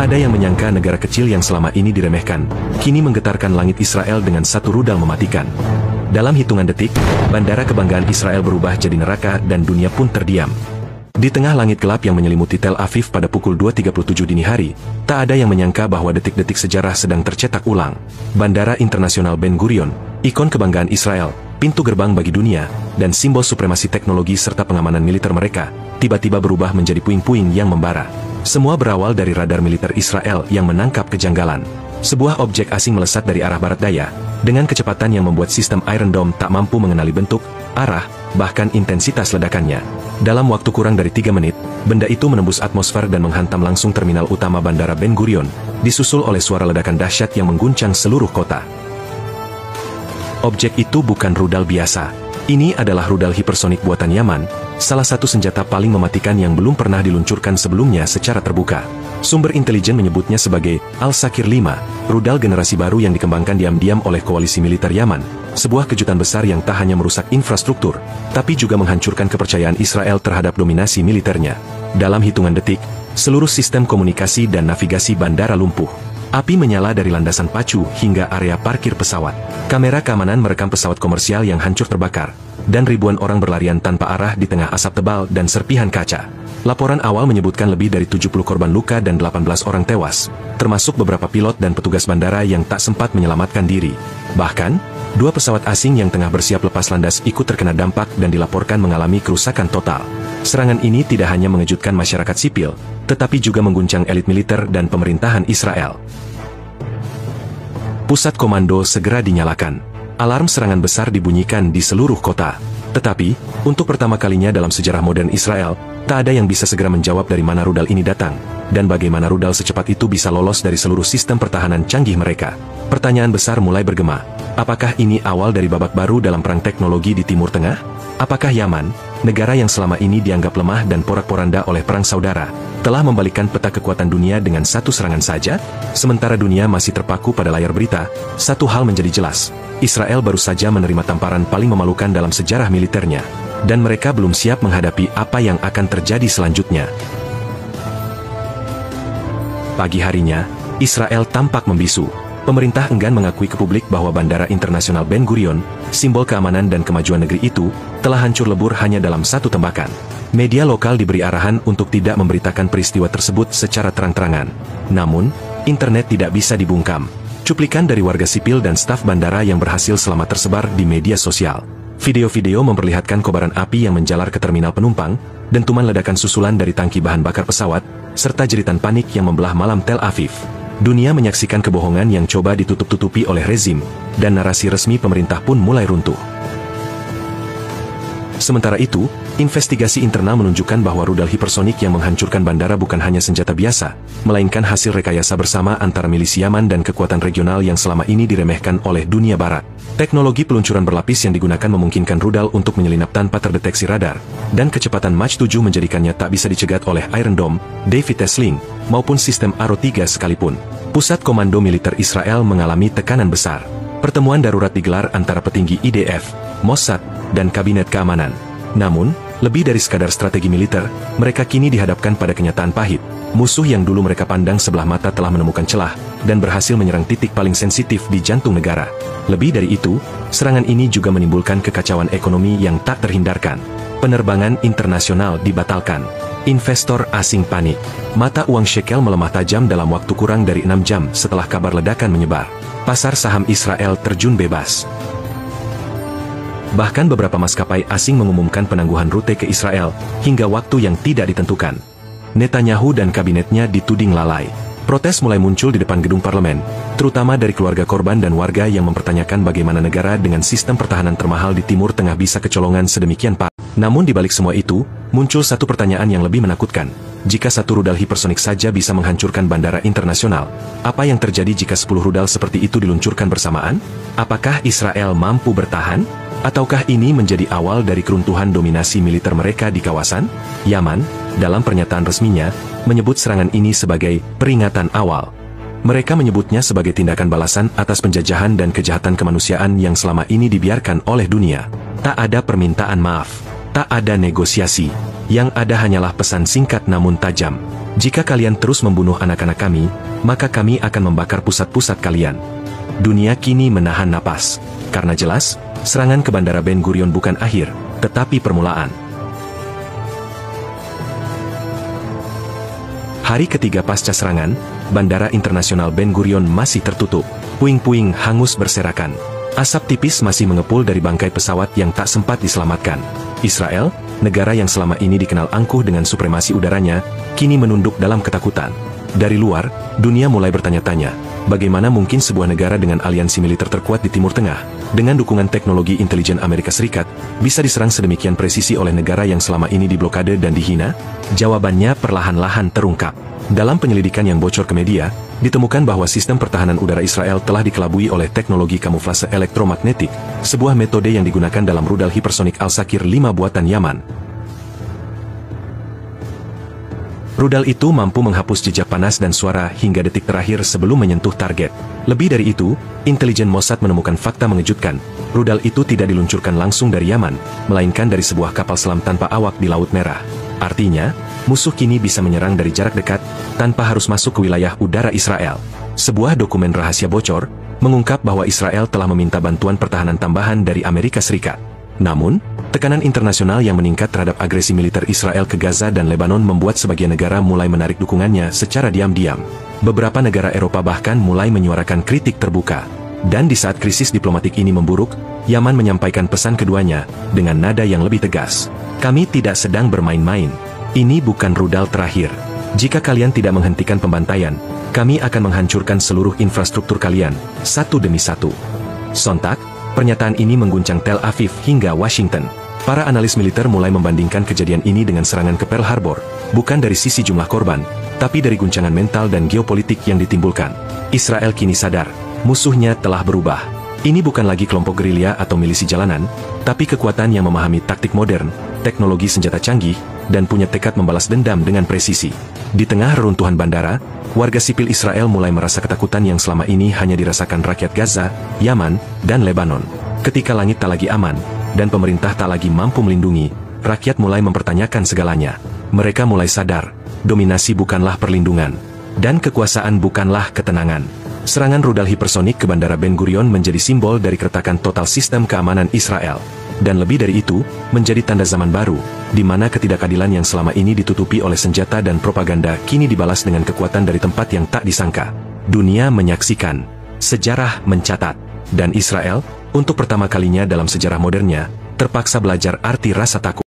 Tak ada yang menyangka negara kecil yang selama ini diremehkan, kini menggetarkan langit Israel dengan satu rudal mematikan. Dalam hitungan detik, bandara kebanggaan Israel berubah jadi neraka dan dunia pun terdiam. Di tengah langit gelap yang menyelimuti Tel Aviv pada pukul 2.37 dini hari, tak ada yang menyangka bahwa detik-detik sejarah sedang tercetak ulang. Bandara Internasional Ben Gurion, ikon kebanggaan Israel, pintu gerbang bagi dunia, dan simbol supremasi teknologi serta pengamanan militer mereka, tiba-tiba berubah menjadi puing-puing yang membara. Semua berawal dari radar militer Israel yang menangkap kejanggalan. Sebuah objek asing melesat dari arah barat daya, dengan kecepatan yang membuat sistem Iron Dome tak mampu mengenali bentuk, arah, bahkan intensitas ledakannya. Dalam waktu kurang dari 3 menit, benda itu menembus atmosfer dan menghantam langsung terminal utama Bandara Ben Gurion, disusul oleh suara ledakan dahsyat yang mengguncang seluruh kota. Objek itu bukan rudal biasa. Ini adalah rudal hipersonik buatan Yaman, salah satu senjata paling mematikan yang belum pernah diluncurkan sebelumnya secara terbuka. Sumber intelijen menyebutnya sebagai Al-Sakir 5, rudal generasi baru yang dikembangkan diam-diam oleh koalisi militer Yaman, sebuah kejutan besar yang tak hanya merusak infrastruktur, tapi juga menghancurkan kepercayaan Israel terhadap dominasi militernya. Dalam hitungan detik, seluruh sistem komunikasi dan navigasi bandara lumpuh. Api menyala dari landasan pacu hingga area parkir pesawat. Kamera keamanan merekam pesawat komersial yang hancur terbakar, dan ribuan orang berlarian tanpa arah di tengah asap tebal dan serpihan kaca. Laporan awal menyebutkan lebih dari 70 korban luka dan 18 orang tewas, termasuk beberapa pilot dan petugas bandara yang tak sempat menyelamatkan diri. Bahkan, 2 pesawat asing yang tengah bersiap lepas landas ikut terkena dampak dan dilaporkan mengalami kerusakan total. Serangan ini tidak hanya mengejutkan masyarakat sipil, tetapi juga mengguncang elit militer dan pemerintahan Israel. Pusat komando segera dinyalakan. Alarm serangan besar dibunyikan di seluruh kota. Tetapi, untuk pertama kalinya dalam sejarah modern Israel, tak ada yang bisa segera menjawab dari mana rudal ini datang, dan bagaimana rudal secepat itu bisa lolos dari seluruh sistem pertahanan canggih mereka. Pertanyaan besar mulai bergema. Apakah ini awal dari babak baru dalam perang teknologi di Timur Tengah? Apakah Yaman, negara yang selama ini dianggap lemah dan porak-poranda oleh perang saudara, telah membalikkan peta kekuatan dunia dengan satu serangan saja? Sementara dunia masih terpaku pada layar berita, satu hal menjadi jelas. Israel baru saja menerima tamparan paling memalukan dalam sejarah militernya, dan mereka belum siap menghadapi apa yang akan terjadi selanjutnya. Pagi harinya, Israel tampak membisu. Pemerintah enggan mengakui ke publik bahwa Bandara Internasional Ben Gurion, simbol keamanan dan kemajuan negeri itu, telah hancur lebur hanya dalam satu tembakan. Media lokal diberi arahan untuk tidak memberitakan peristiwa tersebut secara terang-terangan. Namun, internet tidak bisa dibungkam. Cuplikan dari warga sipil dan staf bandara yang berhasil selamat tersebar di media sosial. Video-video memperlihatkan kobaran api yang menjalar ke terminal penumpang, dentuman ledakan susulan dari tangki bahan bakar pesawat, serta jeritan panik yang membelah malam Tel Aviv. Dunia menyaksikan kebohongan yang coba ditutup-tutupi oleh rezim, dan narasi resmi pemerintah pun mulai runtuh. Sementara itu, investigasi internal menunjukkan bahwa rudal hipersonik yang menghancurkan bandara bukan hanya senjata biasa, melainkan hasil rekayasa bersama antara milisi Yaman dan kekuatan regional yang selama ini diremehkan oleh dunia barat. Teknologi peluncuran berlapis yang digunakan memungkinkan rudal untuk menyelinap tanpa terdeteksi radar, dan kecepatan Mach 7 menjadikannya tak bisa dicegat oleh Iron Dome, David's Sling, maupun sistem Arrow 3 sekalipun. Pusat Komando Militer Israel mengalami tekanan besar. Pertemuan darurat digelar antara petinggi IDF, Mossad, dan Kabinet Keamanan. Namun, lebih dari sekadar strategi militer, mereka kini dihadapkan pada kenyataan pahit. Musuh yang dulu mereka pandang sebelah mata telah menemukan celah, dan berhasil menyerang titik paling sensitif di jantung negara. Lebih dari itu, serangan ini juga menimbulkan kekacauan ekonomi yang tak terhindarkan. Penerbangan internasional dibatalkan. Investor asing panik. Mata uang shekel melemah tajam dalam waktu kurang dari 6 jam setelah kabar ledakan menyebar. Pasar saham Israel terjun bebas. Bahkan beberapa maskapai asing mengumumkan penangguhan rute ke Israel hingga waktu yang tidak ditentukan. Netanyahu dan kabinetnya dituding lalai. Protes mulai muncul di depan gedung parlemen, terutama dari keluarga korban dan warga yang mempertanyakan bagaimana negara dengan sistem pertahanan termahal di Timur Tengah bisa kecolongan sedemikian parah. Namun di balik semua itu, muncul satu pertanyaan yang lebih menakutkan. Jika satu rudal hipersonik saja bisa menghancurkan bandara internasional, apa yang terjadi jika 10 rudal seperti itu diluncurkan bersamaan? Apakah Israel mampu bertahan? Ataukah ini menjadi awal dari keruntuhan dominasi militer mereka di kawasan? Yaman, dalam pernyataan resminya, menyebut serangan ini sebagai peringatan awal. Mereka menyebutnya sebagai tindakan balasan atas penjajahan dan kejahatan kemanusiaan yang selama ini dibiarkan oleh dunia. Tak ada permintaan maaf, tak ada negosiasi. Yang ada hanyalah pesan singkat namun tajam. Jika kalian terus membunuh anak-anak kami, maka kami akan membakar pusat-pusat kalian. Dunia kini menahan napas. Karena jelas, serangan ke Bandara Ben Gurion bukan akhir, tetapi permulaan. Hari ketiga pasca serangan, Bandara Internasional Ben Gurion masih tertutup. Puing-puing hangus berserakan. Asap tipis masih mengepul dari bangkai pesawat yang tak sempat diselamatkan. Israel, negara yang selama ini dikenal angkuh dengan supremasi udaranya, kini menunduk dalam ketakutan. Dari luar, dunia mulai bertanya-tanya, bagaimana mungkin sebuah negara dengan aliansi militer terkuat di Timur Tengah, dengan dukungan teknologi intelijen Amerika Serikat, bisa diserang sedemikian presisi oleh negara yang selama ini diblokade dan dihina? Jawabannya perlahan-lahan terungkap. Dalam penyelidikan yang bocor ke media, ditemukan bahwa sistem pertahanan udara Israel telah dikelabui oleh teknologi kamuflase elektromagnetik, sebuah metode yang digunakan dalam rudal hipersonik Al-Sakir 5 buatan Yaman. Rudal itu mampu menghapus jejak panas dan suara hingga detik terakhir sebelum menyentuh target. Lebih dari itu, intelijen Mossad menemukan fakta mengejutkan. Rudal itu tidak diluncurkan langsung dari Yaman, melainkan dari sebuah kapal selam tanpa awak di Laut Merah. Artinya, musuh kini bisa menyerang dari jarak dekat, tanpa harus masuk ke wilayah udara Israel. Sebuah dokumen rahasia bocor, mengungkap bahwa Israel telah meminta bantuan pertahanan tambahan dari Amerika Serikat. Namun, tekanan internasional yang meningkat terhadap agresi militer Israel ke Gaza dan Lebanon membuat sebagian negara mulai menarik dukungannya secara diam-diam. Beberapa negara Eropa bahkan mulai menyuarakan kritik terbuka. Dan di saat krisis diplomatik ini memburuk, Yaman menyampaikan pesan keduanya, dengan nada yang lebih tegas. Kami tidak sedang bermain-main. Ini bukan rudal terakhir. Jika kalian tidak menghentikan pembantaian, kami akan menghancurkan seluruh infrastruktur kalian, satu demi satu. Sontak, pernyataan ini mengguncang Tel Aviv hingga Washington. Para analis militer mulai membandingkan kejadian ini dengan serangan ke Pearl Harbor, bukan dari sisi jumlah korban, tapi dari guncangan mental dan geopolitik yang ditimbulkan. Israel kini sadar, musuhnya telah berubah. Ini bukan lagi kelompok gerilya atau milisi jalanan, tapi kekuatan yang memahami taktik modern, teknologi senjata canggih, dan punya tekad membalas dendam dengan presisi. Di tengah reruntuhan bandara, warga sipil Israel mulai merasa ketakutan yang selama ini hanya dirasakan rakyat Gaza, Yaman, dan Lebanon. Ketika langit tak lagi aman, dan pemerintah tak lagi mampu melindungi, rakyat mulai mempertanyakan segalanya. Mereka mulai sadar, dominasi bukanlah perlindungan, dan kekuasaan bukanlah ketenangan. Serangan rudal hipersonik ke Bandara Ben Gurion menjadi simbol dari keretakan total sistem keamanan Israel. Dan lebih dari itu, menjadi tanda zaman baru, di mana ketidakadilan yang selama ini ditutupi oleh senjata dan propaganda kini dibalas dengan kekuatan dari tempat yang tak disangka. Dunia menyaksikan, sejarah mencatat, dan Israel, untuk pertama kalinya dalam sejarah modernnya, terpaksa belajar arti rasa takut.